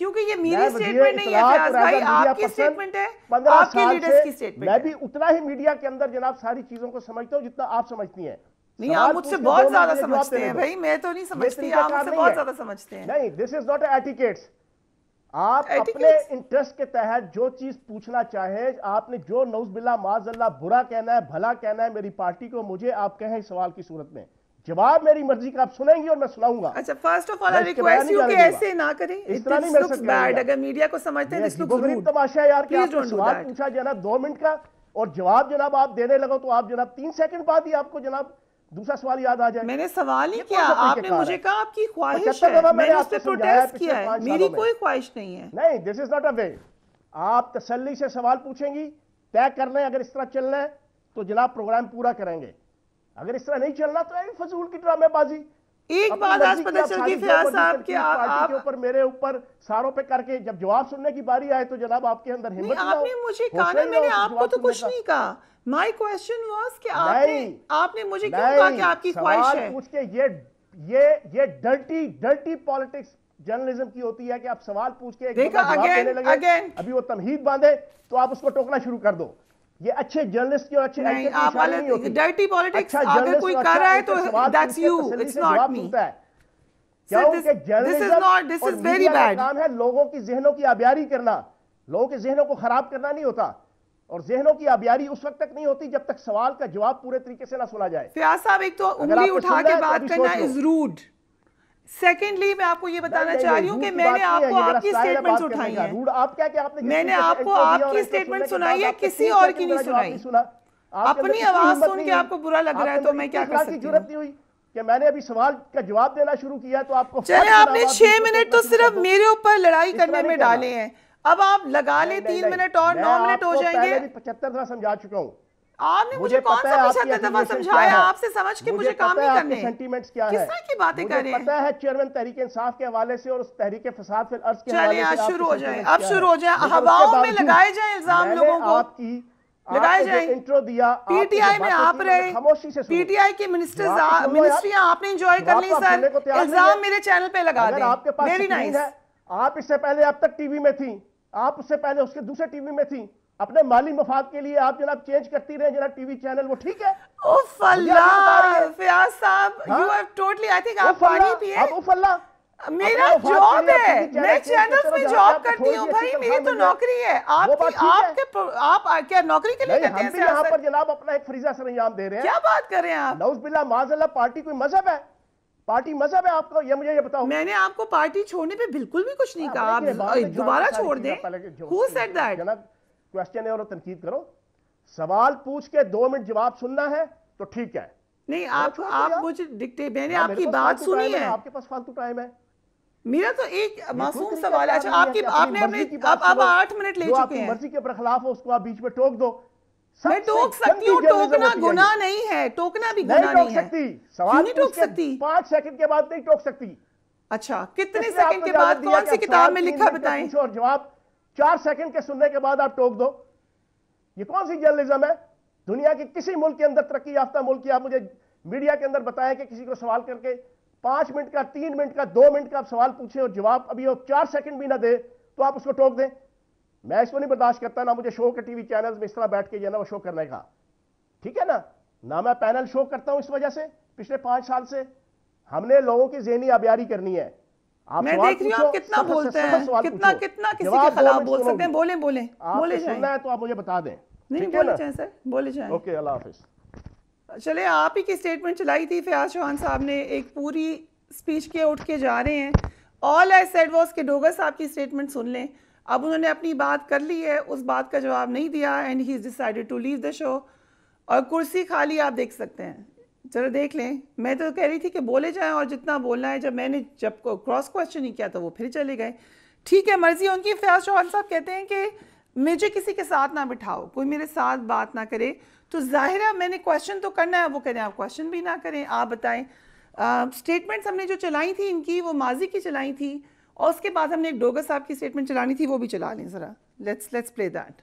کیونکہ یہ میری سٹیٹمنٹ نہیں ہے فیاض بھائی، آپ کی سٹیٹمنٹ ہے، آپ کے لیڈرز کی سٹیٹمنٹ ہے. میں بھی اتنا ہی میڈیا کے اندر جناب ساری چیزوں کو سمجھتا ہوں جتنا آپ سمجھتی ہیں. نہیں آپ مجھ سے بہت زیادہ سمجھتے ہیں بھائی، میں تو نہیں سمجھتی، آپ مجھ سے بہت زیادہ سمجھتے ہیں. نہیں دس از ناٹ ایٹیکیٹس. آپ اپنے انٹرسٹ کے تحت جو چیز پوچھنا چاہیں، آپ نے جو نعوذ باللہ معاذ اللہ برا کہنا ہے بھلا کہنا ہے میری پارٹی کو، مجھے آپ کہیں سوال کی صورت میں جواب میری مرضی کا آپ سنیں گی اور میں سناؤں گا. اچھا first of all I request you کہ ایسے نہ کریں، اس طرح نہیں میرے ساتھ بیڈ. اگر میڈیا کو سمجھتے ہیں دس لکس روڈ. تماشا ہے یار کہ آپ نے سوال پوچھا جناب 2 منٹ کا اور جواب جناب آپ دینے لگو تو آپ جناب 3 سیکنڈ بعد ہی آپ کو جناب دوسرا سوال یاد آ جائے. میں نے سوال ہی کیا، آپ نے مجھے کہا آپ کی خواہش ہے، میں نے اس پہ پروٹیسٹ کیا ہے، میری کوئی خواہش نہیں ہے. نہیں دس از ناٹ اے وے. آپ تسلی سے سوال پوچھیں گی، طے کر لیں اگر اس طرح چلنا ہے تو جناب پروگرام پورا کریں گے، اگر اس طرح نہیں چلنا تو فضول کی ڈرامے بازی. ایک بات آج پتہ چل گئی فیاض صاحب کہ آپ کے اوپر میرے اوپر ساروں پہ کر کے جب جواب سننے کی باری آئے تو جناب آپ کے اندر ہمت نہیں. آپ نے مجھے کہا نا، میں نے آپ کو تو کچھ نہیں کہا. مائی کوشچن واز کہ آپ نے مجھے کیوں کہا کہ آپ کی خواہش ہے. پوچھ کے یہ ڈرٹی پالیٹکس جرنلزم کی ہوتی ہے کہ آپ سوال پوچھ کے ایک جواب دینے لگے، ابھی وہ تمہید باندھے تو آپ اس کو ٹوکنا شروع کر دو. یہ اچھے جرنلسٹ کی اور اچھے ایکٹر کی نشانی نہیں ہوتی. ڈرٹی پالیٹکس اگر کوئی کر رہا ہے تو that's you, it's not me. کیونکہ جرنلزم اور میڈیا کا کام ہے لوگوں کی ذہنوں کی آبیاری کرنا، لوگوں کے ذہنوں کو خراب کرنا نہیں ہوتا. اور ذہنوں کی آبیاری اس وقت تک نہیں ہوتی جب تک سوال کا جواب پورے طریقے سے نہ سنا جائے. فیاض صاحب ایک تو انگلی اٹھا کے بات کرنا از روڈ. سیکنڈلی میں آپ کو یہ بتانا چاہ رہی ہوں کہ میں نے آپ کو آپ کی سٹیٹمنٹس اٹھائی ہیں. میں نے آپ کو آپ کی سٹیٹمنٹ سنائی ہے، کسی اور کی نہیں سنائی. اپنی آواز سن کے آپ کو برا لگ رہا ہے تو میں کیا کر سکتی ہوں کہ میں نے ابھی سوال کا جواب دینا شروع کیا تو آپ کو چلے آپ نے 6 منٹ تو صرف میرے اوپر لڑائی کرنے میں ڈالے ہیں. اب آپ لگا لیں 3 منٹ اور 9 منٹ ہو جائیں گے. میں بھی 75 دفعہ سمجھا چکا ہوں. آپ نے مجھے کون سا 75 دفعہ سمجھایا؟ آپ سے سمجھ کے مجھے کام نہیں کرنے. سینٹیمنٹس کیا ہے؟ کس طرح کی باتیں کر رہے ہیں؟ مجھے پتا ہے چیئرمین تحریک انصاف کے حوالے سے اور اس تحریک فساد فی الارض کے حوالے سے. چلیں آج شروع ہو جائیں، اب شروع ہو جائیں. ہواؤں میں لگائے جائیں الزام لوگوں کو، لگائے جائیں. انٹرو دیا پی ٹی آئی میں آپ رہے، پی ٹی آئی کی منسٹریاں آپ نے انجوائے کر لی سر، الزام میرے چینل پہ لگا دیں. Very nice. آپ اس سے پہلے اب تک ٹی وی میں تھیں، آپ اس سے پہلے اس کے دوسرے ٹی وی میں تھیں، اپنے مالی مفاد کے لیے آپ جناب چینج کرتی رہے جناب ٹی وی چینل، وہ ٹھیک ہے. اوف اللہ فیاض صاحب you have totally, I think آپ پانی پیے. اوف اللہ میرا جاب ہے، میں چینلز میں جاب کرتی ہوں بھائی، میری تو نوکری ہے. آپ کیا نوکری کے لیے کرتے ہیں سیاست؟ یہاں پر جناب اپنا ایک فریضہ سر انجام دے رہے ہیں. کیا بات کر رہے ہیں آپ؟ نعوذ باللہ معاذ اللہ پارٹی کوئی مذہب ہے؟ پارٹی مذہب ہے آپ کو؟ یہ مجھے یہ بتاؤ. میں نے آپ کو پارٹی چھوڑنے پہ بالکل بھی کچھ نہیں کہا. آپ دوبارہ چھوڑ دیں. Who said that؟ جناب کوسچن ہے اور تنقید کرو. سوال پوچھ کے 2 منٹ جواب سننا ہے تو ٹھیک ہے. نہیں آپ مجھے ڈکٹیٹ، میں نے آپ کی بات سنی ہے. آپ کے پاس فالتو ٹائم ہے. میرا تو ایک معصوم سوال ہے. آپ نے اب 8 منٹ لے چکے ہیں. مرضی کے برخلاف ہو اس کو آپ بیچ میں ٹوک دو. میں ٹوک سکتی ہوں، ٹوکنا گناہ نہیں ہے، ٹوکنا بھی گناہ نہیں ہے. سوال نہیں ٹوک سکتی. 5 سیکنڈ کے بعد نہیں ٹوک سکتی. اچھا کتنے سیکنڈ کے بعد؟ کون سی کتاب میں لکھا بتائیں؟ اور جواب 4 سیکنڈ کے سننے کے بعد آپ ٹوک دو. یہ کون سی جرنلزم ہے؟ دنیا کے کسی ملک کے اندر ترقی یافتہ ملک کی آپ مجھے میڈیا کے اندر بتائیں کہ کسی کو سوال کر کے 5 منٹ کا، 3 منٹ کا، 2 منٹ کا آپ سوال پوچھیں اور جواب ابھی وہ 4 سیکنڈ بھی نہ دے تو آپ اس کو ٹوک دیں. میں اس کو نہیں برداشت کرتا، نہ مجھے شو کے ٹی وی چینلز میں اس طرح بیٹھ کے جو ہے نا وہ شو کرنے کا، ٹھیک ہے نا. نہ میں پینل شو کرتا ہوں اس وجہ سے. پچھلے 5 سال سے ہم نے لوگوں کی ذہنی آبیاری کرنی ہے. میں دیکھ رہی ہوں آپ کتنا بولتے ہیں، کتنا کسی کے خلاف بول سکتے ہیں. بولیں بولے جائیں. سننا ہے تو آپ مجھے بتا دیں. نہیں بولے جائیں سر، بولے جائیں. اوکے اللہ حافظ. چلے آپ ہی کی سٹیٹمنٹ چلائی تھی فیاض چوہان صاحب نے، ایک پوری سپیچ کے اٹھ کے جا رہے ہیں. آل آئی سیڈ واز کہ ڈوگر صاحب کی سٹیٹمنٹ سن لیں. اب انہوں نے اپنی بات کر لی ہے، اس بات کا جواب نہیں دیا and he is decided to leave the show. اور کرسی خالی آپ دیکھ سکتے ہیں. چلو دیکھ لیں. میں تو کہہ رہی تھی کہ بولے جائیں اور جتنا بولنا ہے. جب میں نے کراس کوسچن نہیں کیا تو وہ پھر چلے گئے. ٹھیک ہے مرضی ان کی. فیاض چوہان صاحب کہتے ہیں کہ مجھے کسی کے ساتھ نہ بٹھاؤ، کوئی میرے ساتھ بات نہ کرے. تو ظاہر ہے میں نے کویشچن تو کرنا ہے. وہ کہتے ہیں آپ کویشچن بھی نہ کریں، آپ بتائیں. سٹیٹمنٹس ہم نے جو چلائی تھی ان کی، وہ ماضی کی چلائی تھی، اور اس کے بعد ہم نے ایک ڈوگر صاحب کی سٹیٹمنٹ چلانی تھی، وہ بھی چلا لیں ذرا. Let's play that.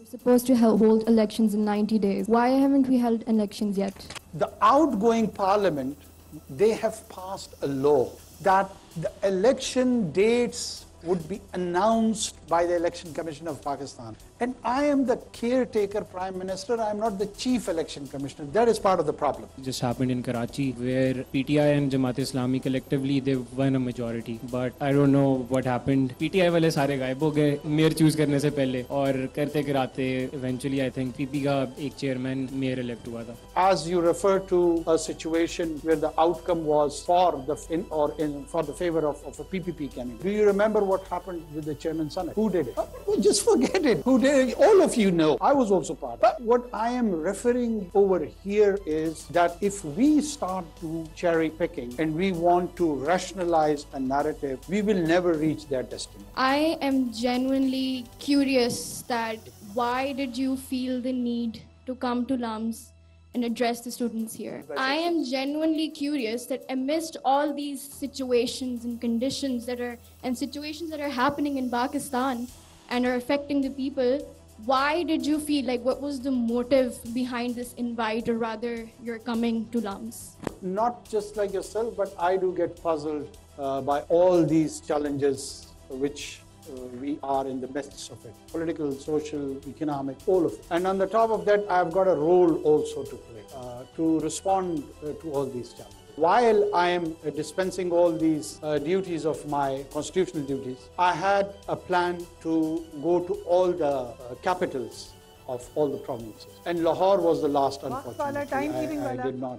We're supposed to hold elections in 90 days. Why haven't we held elections yet? The outgoing parliament, they have passed a law that the election dates would be announced by the Election Commission of Pakistan. And I am the caretaker Prime Minister, I am not the Chief Election Commissioner. That is part of the problem. It just happened in Karachi, where PTI and Jamaat-e-Islami collectively, they won a majority. But I don't know what happened. PTI wale sare gaib ho gaye mayor choose karne se pehle, aur karte karate eventually I think PP ka ek chairman mayor elect hua tha. As you refer to a situation where the outcome was for the favor of a PPP candidate. Do you remember what happened with the chairman Senate? Who did it? Well, just forget it. Who did it? All of you know. I was also part. But what I am referring over here is that if we start to cherry picking and we want to rationalize a narrative, we will never reach that destiny. I am genuinely curious that why did you feel the need to come to LUMS and address the students here? I am genuinely curious that amidst all these situations and conditions situations that are happening in Pakistan and are affecting the people, why did you feel like, what was the motive behind this invite, or rather you're coming to LUMS? Not just like yourself, but I do get puzzled by all these challenges which we are in the midst of it. Political, social, economic, all of it. And on the top of that, I've got a role also to play, to respond to all these challenges. While I am dispensing all these duties of my constitutional duties, I had a plan to go to all the capitals of all the provinces. And Lahore was the last, unfortunately. I did not.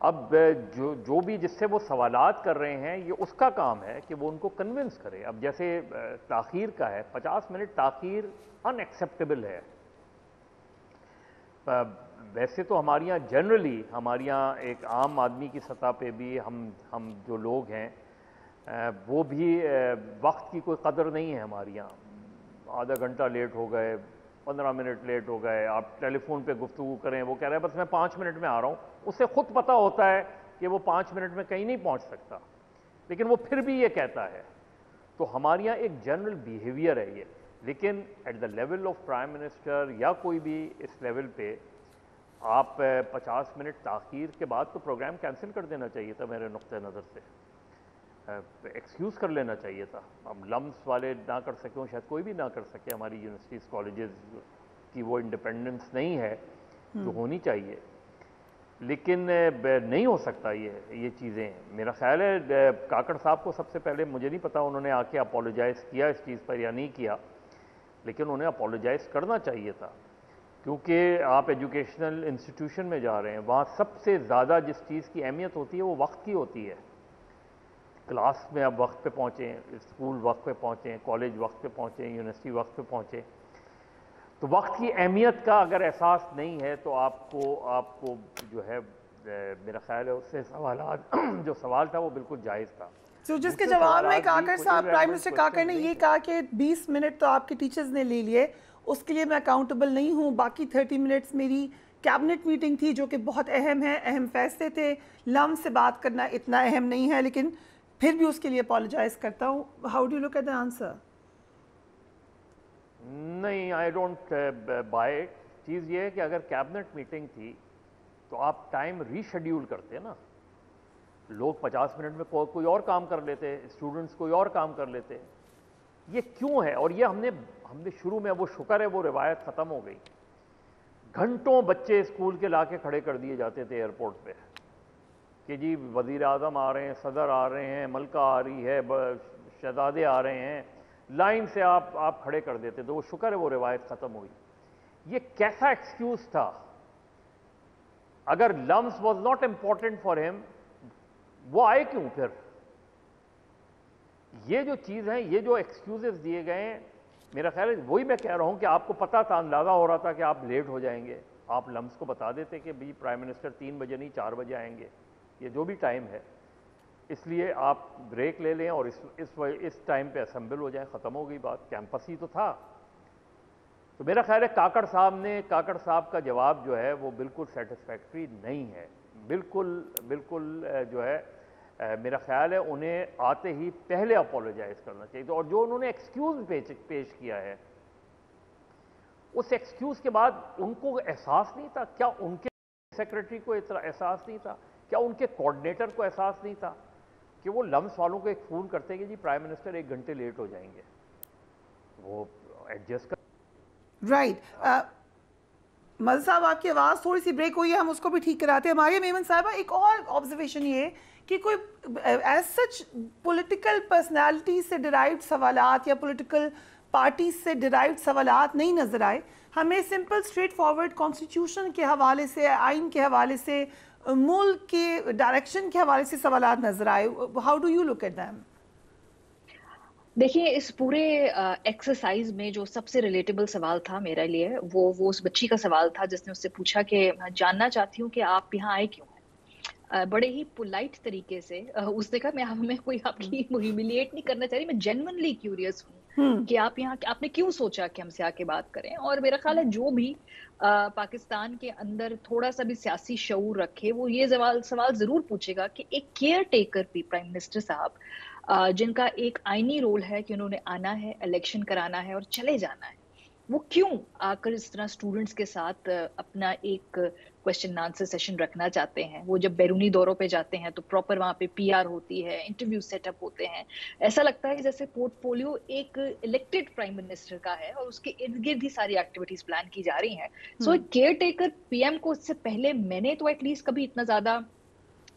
اب جو بھی جس سے وہ سوالات کر رہے ہیں یہ اس کا کام ہے کہ وہ ان کو کنونس کرے. اب جیسے تاخیر کا ہے, 50 منٹ تاخیر ان ایکسیپٹیبل ہے. ویسے تو ہمارے یہاں جنرلی, ہمارے یہاں ایک عام آدمی کی سطح پہ بھی ہم جو لوگ ہیں وہ بھی وقت کی کوئی قدر نہیں ہے ہمارے یہاں. آدھا گھنٹہ لیٹ ہو گئے, 15 منٹ لیٹ ہو گئے, آپ ٹیلی فون پہ گفتگو کریں, وہ کہہ رہے ہیں بس میں 5 منٹ میں آ رہا ہوں. اسے خود پتہ ہوتا ہے کہ وہ 5 منٹ میں کہیں نہیں پہنچ سکتا, لیکن وہ پھر بھی یہ کہتا ہے. تو ہمارے یہاں ایک جنرل بیہیویئر ہے یہ. لیکن at the level of prime minister یا کوئی بھی اس لیول پہ آپ 50 منٹ تاخیر کے بعد تو پروگرام کینسل کر دینا چاہیے تھا میرے نقطۂ نظر سے, ایکسکیوز کر لینا چاہیے تھا. اب لمس والے نہ کر سکیں, شاید کوئی بھی نہ کر سکے, ہماری یونیورسٹیز کالجز کی وہ انڈیپینڈنس نہیں ہے جو ہونی چاہیے. لیکن نہیں ہو سکتا یہ چیزیں. میرا خیال ہے کاکڑ صاحب کو سب سے پہلے, مجھے نہیں پتا انہوں نے آ کے اپولوجائز کیا اس چیز پر یا نہیں کیا, لیکن انہیں اپولوجائز کرنا چاہیے تھا. کیونکہ آپ ایجوکیشنل انسٹیٹیوشن میں جا رہے ہیں, وہاں سب سے زیادہ جس چیز کی اہمیت ہوتی ہے وہ وقت کی ہوتی ہے. کلاس میں آپ وقت پہ پہنچیں, اسکول وقت پہ پہنچیں, کالج وقت پہ پہنچیں, یونیورسٹی وقت پہ پہنچیں. تو وقت کی اہمیت کا اگر احساس نہیں ہے تو آپ کو جو ہے میرا خیال ہے اس سے سوالات, جو سوال تھا وہ بالکل جائز تھا. جس کے جواب میں کاکڑ صاحب, پرائم منسٹر کاکڑ نے یہ کہا کہ 20 منٹ تو آپ کے ٹیچرز نے لے لیے, اس کے لیے میں اکاؤنٹیبل نہیں ہوں, باقی 30 منٹس میری کیبنٹ میٹنگ تھی جو کہ بہت اہم ہے, اہم فیصلے تھے, لم سے بات کرنا اتنا اہم نہیں ہے, لیکن پھر بھی اس کے لیے اپولوجائز کرتا ہوں. How do you look at the answer? نہیں, آئی ڈونٹ بائی اٹ. چیز یہ ہے کہ اگر کیبنٹ میٹنگ تھی تو آپ ٹائم ری شیڈیول کرتے نا. لوگ 50 منٹ میں کوئی اور کام کر لیتے, اسٹوڈنٹس کوئی اور کام کر لیتے. یہ کیوں ہے؟ اور یہ ہم نے شروع میں, وہ شکر ہے وہ روایت ختم ہو گئی. گھنٹوں بچے اسکول کے لا کے کھڑے کر دیے جاتے تھے ایئرپورٹ پہ کہ جی وزیر اعظم آ رہے ہیں, صدر آ رہے ہیں, ملکہ آ رہی ہے, شہزادے آ رہے ہیں, لائن سے آپ کھڑے کر دیتے. تو وہ شکر ہے وہ روایت ختم ہوئی. یہ کیسا ایکسکیوز تھا؟ اگر لمس واز ناٹ امپورٹنٹ فار ہم, وہ آئے کیوں پھر؟ یہ جو چیز ہے, یہ جو ایکسکیوزز دیے گئے ہیں, میرا خیال ہے وہی میں کہہ رہا ہوں کہ آپ کو پتا تھا, اندازہ ہو رہا تھا کہ آپ لیٹ ہو جائیں گے. آپ لمس کو بتا دیتے کہ بھائی پرائم منسٹر 3 بجے نہیں 4 بجے آئیں گے, یہ جو بھی ٹائم ہے, اس لیے آپ بریک لے لیں اور اس ٹائم پہ اسمبل ہو جائیں, ختم ہو گئی بات. کیمپس ہی تو تھا. تو میرا خیال ہے کاکڑ صاحب کا جواب جو ہے وہ بالکل سیٹسفیکٹری نہیں ہے. بالکل جو ہے میرا خیال ہے انہیں آتے ہی پہلے اپولوجائز کرنا چاہیے. اور جو انہوں نے ایکسکیوز پیش کیا ہے, اس ایکسکیوز کے بعد ان کو احساس نہیں تھا؟ کیا ان کے سیکرٹری کو احساس نہیں تھا؟ کیا ان کے کوآرڈینیٹر کو احساس نہیں تھا کہ وہ لمس والوں کو ایک فون کرتے کہ جی پرائم منسٹر 1 گھنٹے لیٹ ہو جائیں گے, وہ ایڈجسٹ کر. رائٹ. مل صاحب آپ کی آواز تھوڑی سی بریک ہوئی ہے, ہم اس کو بھی ٹھیک کراتے ہیں. ماریہ میمن صاحبہ, ایک اور آبزرویشن یہ کہ کوئی ایز سچ پولیٹیکل پرسنالٹی سے ڈرائیوڈ سوالات یا پولیٹیکل پارٹی سے ڈرائیوڈ سوالات نہیں نظر آئے. ہمیں سمپل اسٹریٹ فارورڈ کانسٹیٹیوشن کے حوالے سے, آئین کے حوالے سے, ملک کے ڈائریکشن کے حوالے سے سوالات نظر آئے. How do you look at them? دیکھیے, اس پورے ایکسرسائز میں جو سب سے ریلیٹیبل سوال تھا میرے لیے وہ اس بچی کا سوال تھا جس نے اس سے پوچھا کہ جاننا چاہتی ہوں کہ آپ یہاں آئے کیوں ہیں. بڑے ہی پولائٹ طریقے سے اس نے کہا میں کوئی آپ کی ہیومیلیٹ نہیں کرنا چاہ رہی, میں جینوئنلی کیوریس ہوں کہ آپ نے کیوں سوچا کہ ہم سے آ کے بات کریں. اور میرا خیال ہے جو بھی پاکستان کے اندر تھوڑا سا بھی سیاسی شعور رکھے وہ یہ سوال ضرور پوچھے گا کہ ایک کیئر ٹیکر بھی پرائم منسٹر صاحب جن کا ایک آئینی رول ہے کہ انہوں نے آنا ہے, الیکشن کرانا ہے اور چلے جانا ہے, وہ کیوں آ کر اس طرح اسٹوڈنٹس کے ساتھ اپنا ایک کوشچن آنسر سیشن رکھنا چاہتے ہیں. وہ جب بیرونی دوروں پہ جاتے ہیں تو پراپر وہاں پہ PR ہوتی ہے, انٹرویو سیٹ اپ ہوتے ہیں. ایسا لگتا ہے جیسے پورٹ فولیو ایک الیکٹڈ پرائم منسٹر کا ہے اور اس کے ارد گرد ہی ساری ایکٹیویٹیز پلان کی جا رہی ہیں. سو ایک کیئر ٹیکر PM کو اس سے پہلے میں نے تو ایٹ لیسٹ کبھی اتنا زیادہ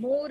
more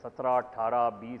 17, 18, 20,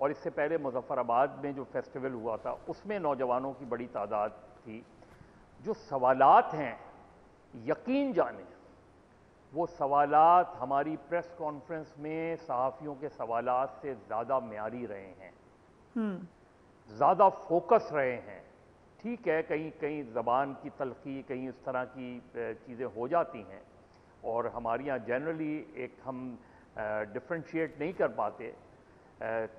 اور اس سے پہلے مظفرآباد میں جو فیسٹیول ہوا تھا اس میں نوجوانوں کی بڑی تعداد تھی. جو سوالات ہیں یقین جانیں وہ سوالات ہماری پریس کانفرنس میں صحافیوں کے سوالات سے زیادہ معیاری رہے ہیں, زیادہ فوکس رہے ہیں. ٹھیک ہے کہیں زبان کی تلخی کہیں اس طرح کی چیزیں ہو جاتی ہیں اور ہمارے یہاں جنرلی ایک ہم ڈفرینشیٹ نہیں کر پاتے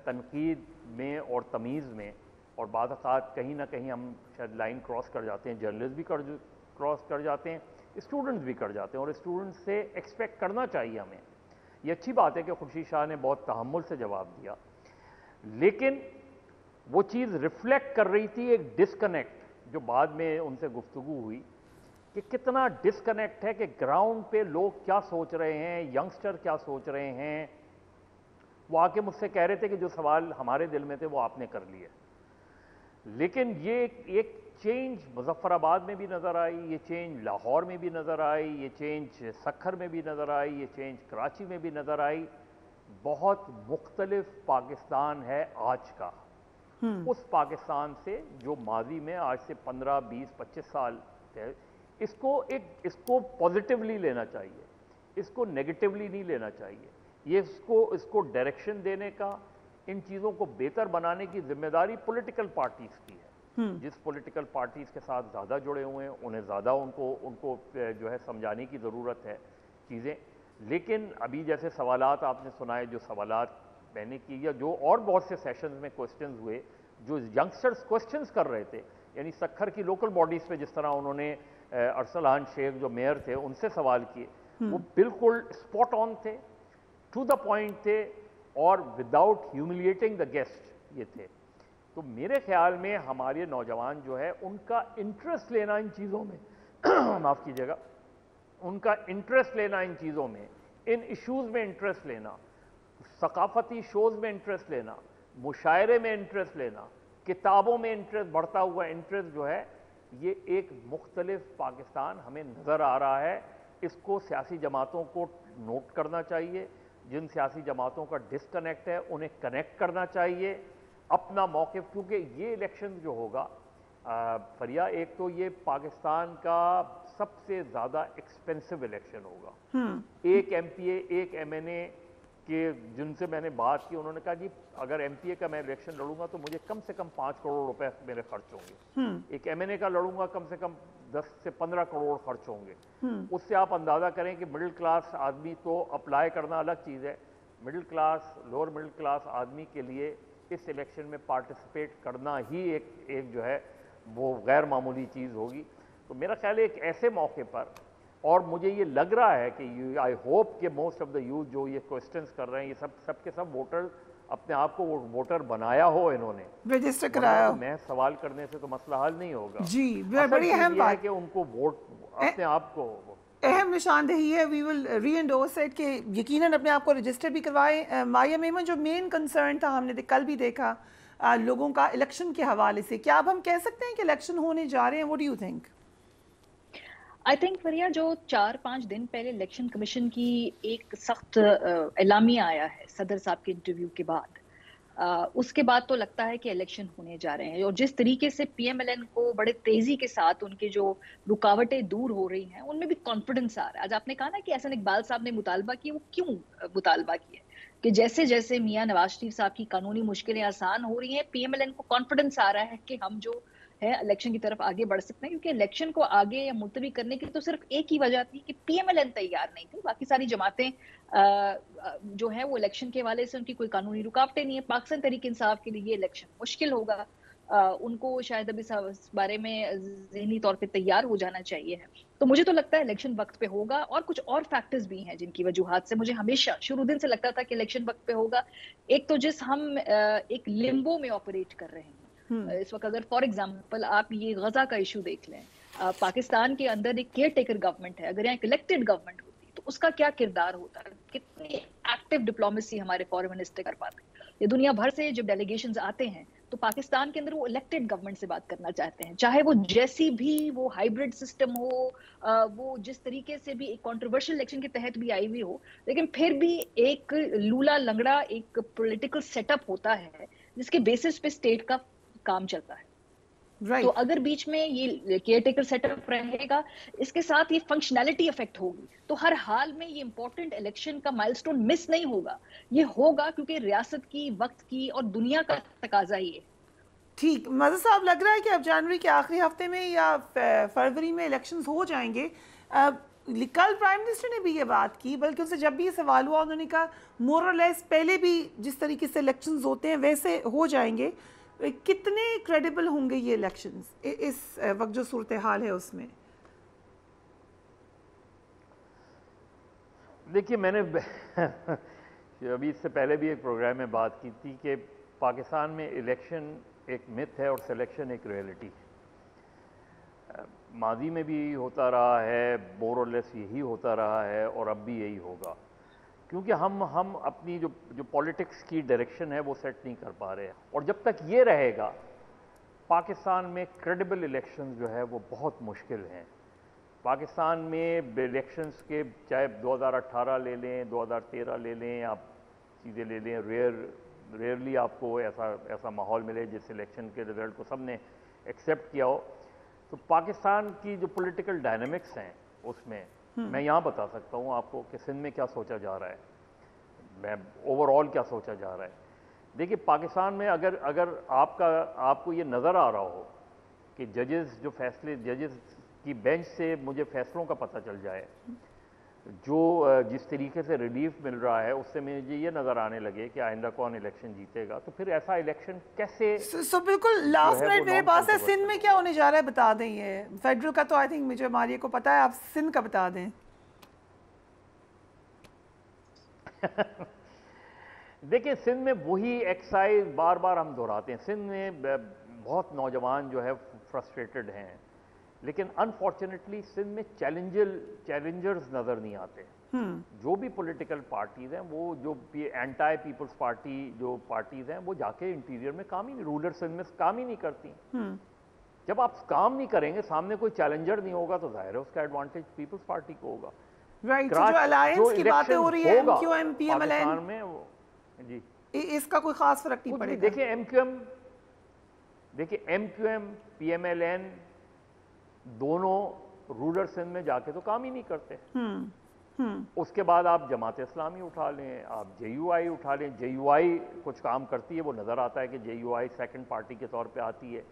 تنقید میں اور تمیز میں, اور بعض اوقات کہیں نہ کہیں ہم شاید لائن کراس کر جاتے ہیں. جرنلسٹ بھی کراس کر جاتے ہیں, اسٹوڈنٹس بھی کر جاتے ہیں, اور اسٹوڈنٹس سے ایکسپیکٹ کرنا چاہیے ہمیں. یہ اچھی بات ہے کہ خورشید شاہ نے بہت تحمل سے جواب دیا, لیکن وہ چیز ریفلیکٹ کر رہی تھی ایک ڈسکنیکٹ جو بعد میں ان سے گفتگو ہوئی کہ کتنا ڈسکنیکٹ ہے کہ گراؤنڈ پہ لوگ کیا سوچ رہے ہیں, ینگسٹر کیا سوچ رہے ہیں. وہ آ کے مجھ سے کہہ رہے تھے کہ جو سوال ہمارے دل میں تھے وہ آپ نے کر لیے, لیکن یہ ایک چینج مظفرآباد میں بھی نظر آئی, یہ چینج لاہور میں بھی نظر آئی, یہ چینج سکھر میں بھی نظر آئی, یہ چینج کراچی میں بھی نظر آئی. بہت مختلف پاکستان ہے آج کا اس پاکستان سے جو ماضی میں آج سے 15, 20, 25 سال ہے. اس کو پازیٹیولی لینا چاہیے, اس کو نیگیٹیولی نہیں لینا چاہیے. یہ اس کو ڈائریکشن دینے کا, ان چیزوں کو بہتر بنانے کی ذمہ داری پولیٹیکل پارٹیز کی ہے. جس پولیٹیکل پارٹیز کے ساتھ زیادہ جڑے ہوئے ہیں انہیں زیادہ ان کو جو ہے سمجھانے کی ضرورت ہے چیزیں. لیکن ابھی جیسے سوالات آپ نے سنائے, جو سوالات میں نے کی یا جو اور بہت سے سیشنز میں کوسچنز ہوئے جو ینگسٹرز کوسچنز کر رہے تھے, یعنی سکھر کی لوکل باڈیز پہ جس طرح انہوں نے ارسلان شیخ جو میئر تھے ان سے سوال کیے, وہ بالکل اسپاٹ آن تھے, ٹو دا پوائنٹ تھے, اور وداؤٹ ہیوملیٹنگ دا گیسٹ یہ تھے. تو میرے خیال میں ہمارے نوجوان جو ہے ان کا انٹرسٹ لینا ان چیزوں میں معاف کیجیے گا, ان کا انٹرسٹ لینا ان چیزوں میں, ان ایشوز میں انٹرسٹ لینا, ثقافتی شوز میں انٹرسٹ لینا, مشاعرے میں انٹرسٹ لینا, کتابوں میں انٹرسٹ, بڑھتا ہوا انٹرسٹ جو ہے, یہ ایک مختلف پاکستان ہمیں نظر آ رہا ہے. اس کو سیاسی جماعتوں کو نوٹ کرنا چاہیے. جن سیاسی جماعتوں کا ڈسکنیکٹ ہے انہیں کنیکٹ کرنا چاہیے اپنا موقف, کیونکہ یہ الیکشن جو ہوگا فریا, ایک تو یہ پاکستان کا سب سے زیادہ ایکسپینسو الیکشن ہوگا. ایک ایم پی اے, ایک ایم این اے کے جن سے میں نے بات کی, انہوں نے کہا جی اگر ایم پی اے کا میں الیکشن لڑوں گا تو مجھے کم سے کم 5 کروڑ روپے میرے خرچ ہوں گے. ایک ایم این اے کا لڑوں گا کم سے کم 10 سے 15 کروڑ خرچ ہوں گے. اس سے آپ اندازہ کریں کہ مڈل کلاس آدمی تو اپلائی کرنا الگ چیز ہے, middle class, lower middle class آدمی کے لیے اس الیکشن میں پارٹیسپیٹ کرنا ہی ایک جو ہے وہ غیر معمولی چیز ہوگی. تو میرا خیال ہے ایک ایسے موقع پر, اور مجھے یہ لگ رہا ہے کہ آئی ہوپ کہ موسٹ آف دا یوتھ جو یہ کوسچنز کر رہے ہیں یہ سب کے سب ووٹر اپنے آپ کو ووٹر بنایا ہو, انہوں نے رجسٹر کرایا ہو. میں سوال کرنے سے تو مسئلہ حل نہیں ہوگا. جی بڑی اہم بات ہے کہ ان کو ووٹ اپنے آپ کو اہم نشاندہی ہے. وی ول ری انڈورس اٹ کہ یقیناً اپنے آپ کو رجسٹر بھی کروائیں. مایا میمن, جو مین کنسرن تھا ہم نے کل بھی دیکھا لوگوں کا الیکشن کے حوالے سے, کیا اب ہم کہہ سکتے ہیں کہ الیکشن ہونے جا رہے ہیں؟ What do you think? I think فریا, جو 4-5 دن پہلے الیکشن کمیشن کی ایک سخت اعلامیہ آیا ہے صدر صاحب کے انٹرویو کے بعد, اس کے بعد تو لگتا ہے کہ الیکشن ہونے جا رہے ہیں. اور جس طریقے سے پی ایم ایل این کو بڑے تیزی کے ساتھ ان کے جو رکاوٹیں دور ہو رہی ہیں ان میں بھی کانفیڈنس آ رہا ہے. آج آپ نے کہا نا کہ احسن اقبال صاحب نے مطالبہ کیا, وہ کیوں مطالبہ کیا کہ جیسے جیسے میاں نواز شریف صاحب کی قانونی مشکلیں آسان ہو رہی ہیں, پی ایم ایل این کو کانفیڈنس آ رہا ہے کہ ہم جو ہے الیکشن کی طرف آگے بڑھ سکتے ہیں. کیونکہ الیکشن کو آگے یا ملتوی کرنے کی تو صرف ایک ہی وجہ تھی کہ پی ایم ایل این تیار نہیں تھی, باقی ساری جماعتیں جو ہیں وہ الیکشن کے حوالے سے ان کی کوئی قانونی رکاوٹیں نہیں ہیں. پاکستان تحریک انصاف کے لیے یہ الیکشن مشکل ہوگا, ان کو شاید ابھی اس بارے میں ذہنی طور پہ تیار ہو جانا چاہیے ہے. تو مجھے تو لگتا ہے الیکشن وقت پہ ہوگا, اور کچھ اور فیکٹرز بھی ہیں جن کی وجوہات سے مجھے ہمیشہ شروع دن سے لگتا تھا کہ الیکشن وقت پہ ہوگا. ایک تو جس ہم ایک لمبو میں آپریٹ کر رہے ہیں اس وقت, اگر فار ایگزامپل آپ یہ غزہ کا ایشو دیکھ لیں, پاکستان کے اندر ایک کیئر ٹیکر گورنمنٹ ہے, اگر یہاں ایک الیکٹڈ گورنمنٹ ہوتی تو اس کا کیا کردار ہوتا, کتنی ایکٹیو ڈپلومیسی ہمارے فارن منسٹر کر پاتے. یہ دنیا بھر سے جب ڈیلیگیشنز آتے ہیں تو پاکستان کے اندر وہ الیکٹڈ گورنمنٹ سے بات کرنا چاہتے ہیں, چاہے وہ جیسی بھی وہ ہائیبرڈ سسٹم ہو, وہ جس طریقے سے بھی ایک کنٹروورشل الیکشن کے تحت بھی آئی ہوئی ہو, لیکن پھر بھی ایک لولا لنگڑا ایک پولیٹیکل سیٹ اپ ہوتا ہے جس کے بیسس پہ اسٹیٹ کا کام چلتا ہے. Right. تو اگر بیچ میں یہ کیئر ٹیکر سیٹ اپ رہے گا، اس کے ساتھ یہ فنکشنالٹی افیکٹ ہوگی، تو ہر حال میں یہ امپورٹنٹ الیکشن کا مائل سٹون مس نہیں ہوگا. یہ ہوگا کیونکہ ریاست کی، وقت کی اور دنیا کا تقاضا ہی ہے. ٹھیک. مظہر صاحب، لگ رہا ہے کہ اب جنوری کے آخری ہفتے میں یا فروری میں الیکشنز ہو جائیں گے. کل پرائم منسٹر نے بھی یہ بات کی، بلکہ ان سے جب بھی یہ سوال ہوا انہوں نے کہا مور اور لیس پہلے بھی جس طریقے سے الیکشنز ہوتے ہیں ویسے ہو جائیں گے. کتنے کریڈیبل ہوں گے یہ الیکشنز اس وقت جو صورتحال ہے اس میں؟ دیکھیے، میں نے ابھی اس سے پہلے بھی ایک پروگرام میں بات کی تھی کہ پاکستان میں الیکشن ایک متھ ہے اور سلیکشن ایک ریئلٹی ہے. ماضی میں بھی یہی ہوتا رہا ہے، مور اور لیس یہی ہوتا رہا ہے، اور اب بھی یہی ہوگا، کیونکہ ہم اپنی جو پولیٹکس کی ڈائریکشن ہے وہ سیٹ نہیں کر پا رہے ہیں. اور جب تک یہ رہے گا پاکستان میں کریڈیبل الیکشنز جو ہے وہ بہت مشکل ہیں. پاکستان میں الیکشنز کے چاہے 2018 لے لیں، 2013 لے لیں، آپ چیزیں لے لیں، ریئرلی آپ کو ایسا ماحول ملے جس الیکشن کے رزلٹ کو سب نے ایکسیپٹ کیا ہو. تو پاکستان کی جو پولیٹیکل ڈائنامکس ہیں اس میں میں یہاں بتا سکتا ہوں آپ کو کہ سندھ میں کیا سوچا جا رہا ہے، میں اوور آل کیا سوچا جا رہا ہے. دیکھیے، پاکستان میں اگر آپ کو یہ نظر آ رہا ہو کہ ججز کی بینچ سے مجھے فیصلوں کا پتہ چل جائے، جس طریقے سے ریلیف مل رہا ہے اس سے مجھے یہ نظر آنے لگے کہ آئندہ کون الیکشن جیتے گا، تو پھر ایسا الیکشن کیسے؟ بالکل لاسٹ منٹ میرے پاس ہے، سندھ میں کیا ہونے جا رہا ہے بتا دیں. یہ فیڈرل کا تو آئی تھنک مجھے ماریہ کو پتا ہے، آپ سندھ کا بتا دیں. دیکھیں، سندھ میں وہی ایکسائز بار بار ہم دہراتے ہیں. سندھ میں بہت نوجوان جو ہے فرسٹریٹڈ ہیں، لیکن انفارچونیٹلی سندھ میں چیلنجرز نظر نہیں آتے. جو بھی پولیٹیکل پارٹیز ہیں، وہ جو اینٹائی پیپلز پارٹی جو پارٹیز ہیں، وہ جا کے انٹیریئر میں کام ہی نہیں، رولر سندھ میں کام ہی نہیں کرتی. جب آپ کام نہیں کریں گے، سامنے کوئی چیلنجر نہیں ہوگا، تو ظاہر ہے اس کا ایڈوانٹیج پیپلز پارٹی کو ہوگا. جو الائنس کی باتیں ہو رہی ہیں M Q M P M L N میں، جی اس کا کوئی خاص فرق نہیں پڑے گا. دیکھیں M Q M P M L N دونوں رولر سندھ میں جا کے تو کام ہی نہیں کرتے. اس کے بعد آپ جماعت اسلامی اٹھا لیں، آپ جے یو آئی اٹھا لیں. جے یو آئی کچھ کام کرتی ہے، وہ نظر آتا ہے کہ جے یو آئی سیکنڈ پارٹی کے طور پہ آتی ہے.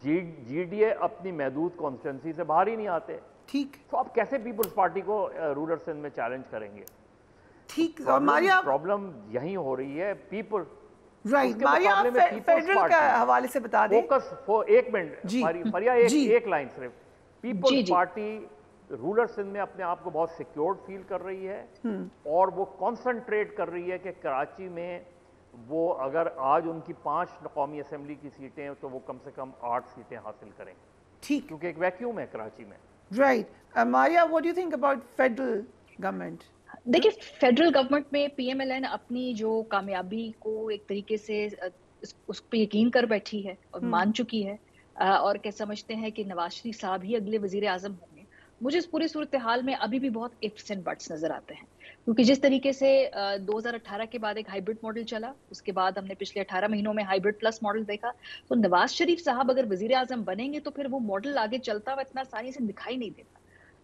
جی ڈی اے اپنی محدود کانسٹیٹنسی سے باہر ہی نہیں آتے. ٹھیک، تو آپ کیسے پیپلز پارٹی کو رولر سندھ میں چیلنج کریں گے؟ ٹھیک. پرابلم یہی ہو رہی ہے پیپل. رائٹ، ماریہ آپ فیڈرل کا حوالے سے بتا دیں. ایک منٹ فریہ، ایک لائن صرف. پیپلز پارٹی رولر سندھ میں اپنے آپ کو بہت سیکیورڈ فیل کر رہی ہے، اور وہ کانسنٹریٹ کر رہی ہے کہ کراچی میں وہ اگر آج ان کی 5 قومی اسمبلی کی سیٹیں ہیں تو وہ کم سے کم 8 سیٹیں حاصل کریں. ٹھیک، کیونکہ ایک ویکیوم ہے کراچی میں. Right. Maria, what do you think about federal government? دیکھیے، فیڈرل گورنمنٹ میں پی ایم ایل این اپنی جو کامیابی کو ایک طریقے سے اس پہ یقین کر بیٹھی ہے اور مان چکی ہے، اور کہ سمجھتے ہیں کہ نواز شریف صاحب ہی اگلے وزیر اعظم ہوں گے. مجھے اس پوری صورتحال میں ابھی بھی بہت ifs and buts نظر آتے ہیں، کیونکہ جس طریقے سے 2018 کے بعد ایک ہائیبرڈ ماڈل چلا، اس کے بعد ہم نے پچھلے 18 مہینوں میں ہائیبرڈ پلس ماڈل دیکھا. تو نواز شریف صاحب اگر وزیر اعظم بنیں گے تو پھر وہ ماڈل آگے چلتا ہوا اتنا آسانی سے دکھائی نہیں دیتا.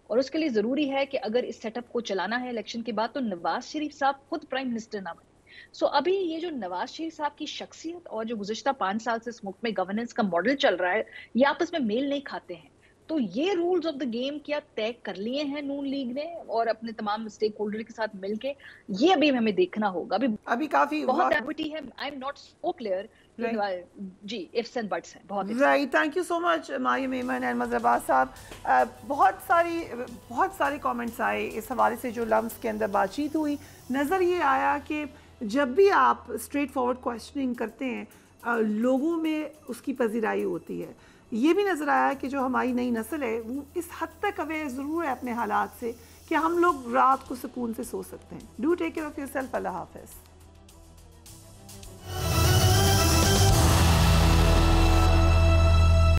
اور اس کے لیے ضروری ہے کہ اگر اس سیٹ اپ کو چلانا ہے الیکشن کے بعد، تو نواز شریف صاحب خود پرائم منسٹر نہ بنے. سو ابھی یہ جو نواز شریف صاحب کی شخصیت اور جو گزشتہ 5 سال سے اس ملک میں گورننس کا ماڈل چل رہا ہے، یہ آپس میں میل نہیں کھاتے ہیں. تو یہ رولز آف دا گیم کیا طے کر لیے ہیں نون لیگ نے اور اپنے تمام اسٹیک ہولڈر کے ساتھ مل کے، یہ ابھی ہمیں دیکھنا ہوگا. ابھی کافی بہت ایکٹیویٹی ہے. I am not so clear. جی، ifs and buts ہیں بہت. Right, thank you so much Maria Memon and Mazhar Abbas sahab. بہت سارے کامنٹس آئے اس حوالے سے جو لمس کے اندر بات چیت ہوئی. نظر یہ آیا کہ جب بھی آپ اسٹریٹ فارورڈ کویشچننگ کرتے ہیں، لوگوں میں اس کی پذیرائی ہوتی ہے. یہ بھی نظر آیا کہ جو ہماری نئی نسل ہے وہ اس حد تک اویئر ضرور ہے اپنے حالات سے کہ ہم لوگ رات کو سکون سے سو سکتے ہیں. Do take care of yourself. Allah حافظ.